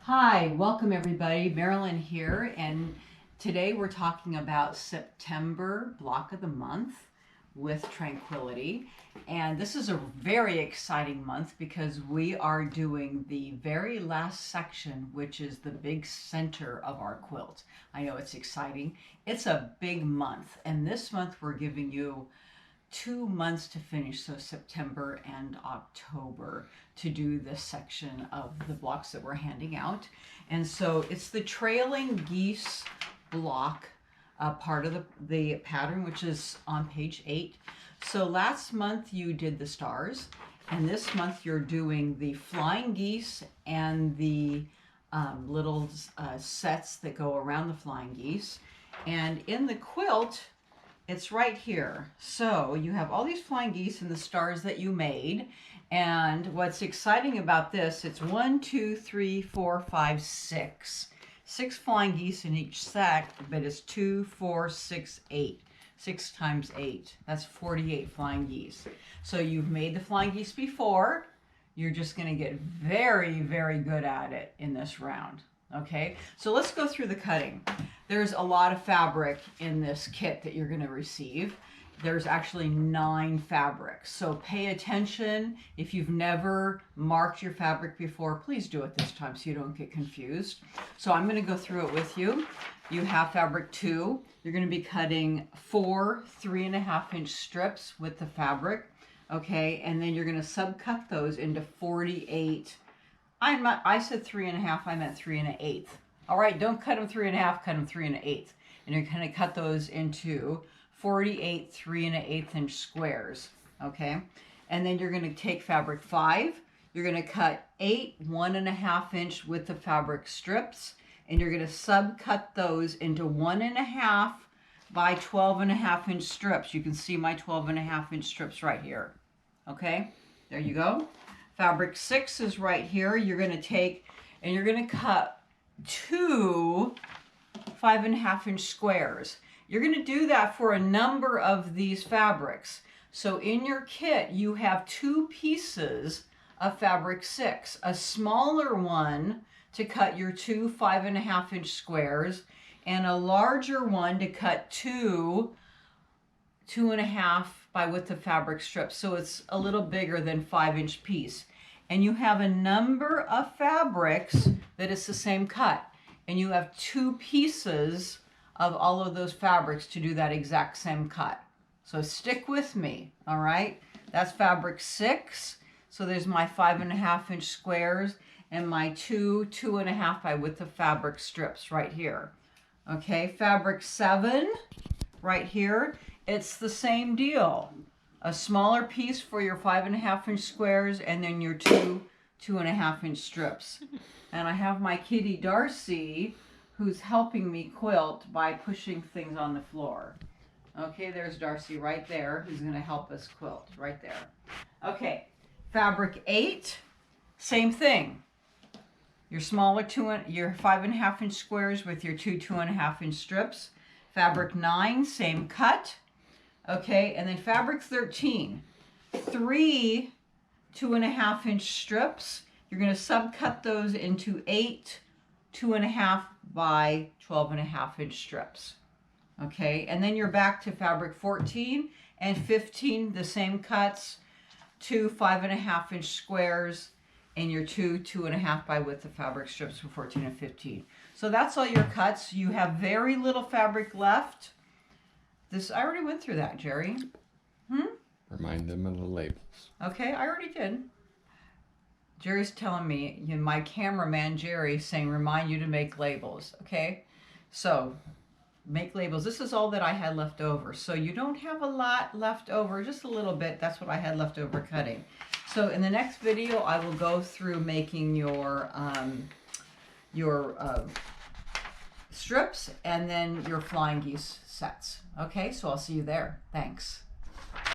Hi, welcome everybody. Marilyn here, and today we're talking about September block of the month with Tranquility. And this is a very exciting month because we are doing the very last section, which is the big center of our quilt. I know it's exciting. It's a big month, and this month we're giving you 2 months to finish, so September and October, to do this section of the blocks that we're handing out. And so it's the trailing geese block, part of the pattern, which is on page 8. So last month you did the stars, and this month you're doing the flying geese and the little sets that go around the flying geese. And in the quilt, it's right here. So you have all these flying geese and the stars that you made. And what's exciting about this, it's 1, 2, 3, 4, 5, 6. 6 flying geese in each set, but it's 2, 4, 6, 8. 6 times 8. That's 48 flying geese. So you've made the flying geese before. You're just going to get very, very good at it in this round. Okay, so let's go through the cutting. There's a lot of fabric in this kit that you're going to receive. There's actually 9 fabrics, so pay attention. If you've never marked your fabric before, please do it this time so you don't get confused. So I'm going to go through it with you. You have fabric 2. You're going to be cutting 4 3.5-inch strips with the fabric, okay, and then you're going to subcut those into 48. I said 3.5, I meant 3 1/8. All right, don't cut them 3.5, cut them 3 1/8. And you're going to cut those into 48 3 1/8-inch squares, okay? And then you're going to take fabric 5. You're going to cut 8 1.5-inch width of fabric strips, and you're going to subcut those into 1.5 by 12.5-inch strips. You can see my 12.5-inch strips right here, okay? There you go. Fabric 6 is right here. You're going to take and you're going to cut 2 5.5-inch squares. You're going to do that for a number of these fabrics. So in your kit, you have 2 pieces of fabric 6, a smaller one to cut your 2 5.5-inch squares, and a larger one to cut 2 2.5 by width of fabric strips. So it's a little bigger than 5-inch piece. And you have a number of fabrics that is the same cut. And you have 2 pieces of all of those fabrics to do that exact same cut. So stick with me, all right? That's fabric 6. So there's my 5.5-inch squares and my 2 2.5 by width of fabric strips right here. Okay, fabric 7 right here. It's the same deal. A smaller piece for your 5.5-inch squares, and then your 2 2.5-inch strips. And I have my kitty Darcy, who's helping me quilt by pushing things on the floor. Okay, there's Darcy right there, who's going to help us quilt right there. Okay, fabric 8, same thing. Your smaller your 5.5-inch squares with your 2 2.5-inch strips. Fabric 9, same cut. Okay, and then fabric 13, 3 2.5-inch strips. You're going to subcut those into 8 2.5 by 12.5-inch strips. Okay, and then you're back to fabric 14 and 15, the same cuts, 2 5.5-inch squares, and your 2 2.5 by width of fabric strips for 14 and 15. So that's all your cuts. You have very little fabric left. I already went through that, Jerry. Remind them of the labels. Okay, I already did. Jerry's telling me, my cameraman Jerry saying, remind you to make labels. Okay, so make labels. This is all that I had left over. So you don't have a lot left over, just a little bit. That's what I had left over cutting. So in the next video, I will go through making your strips and then your flying geese sets. Okay, so I'll see you there. Thanks.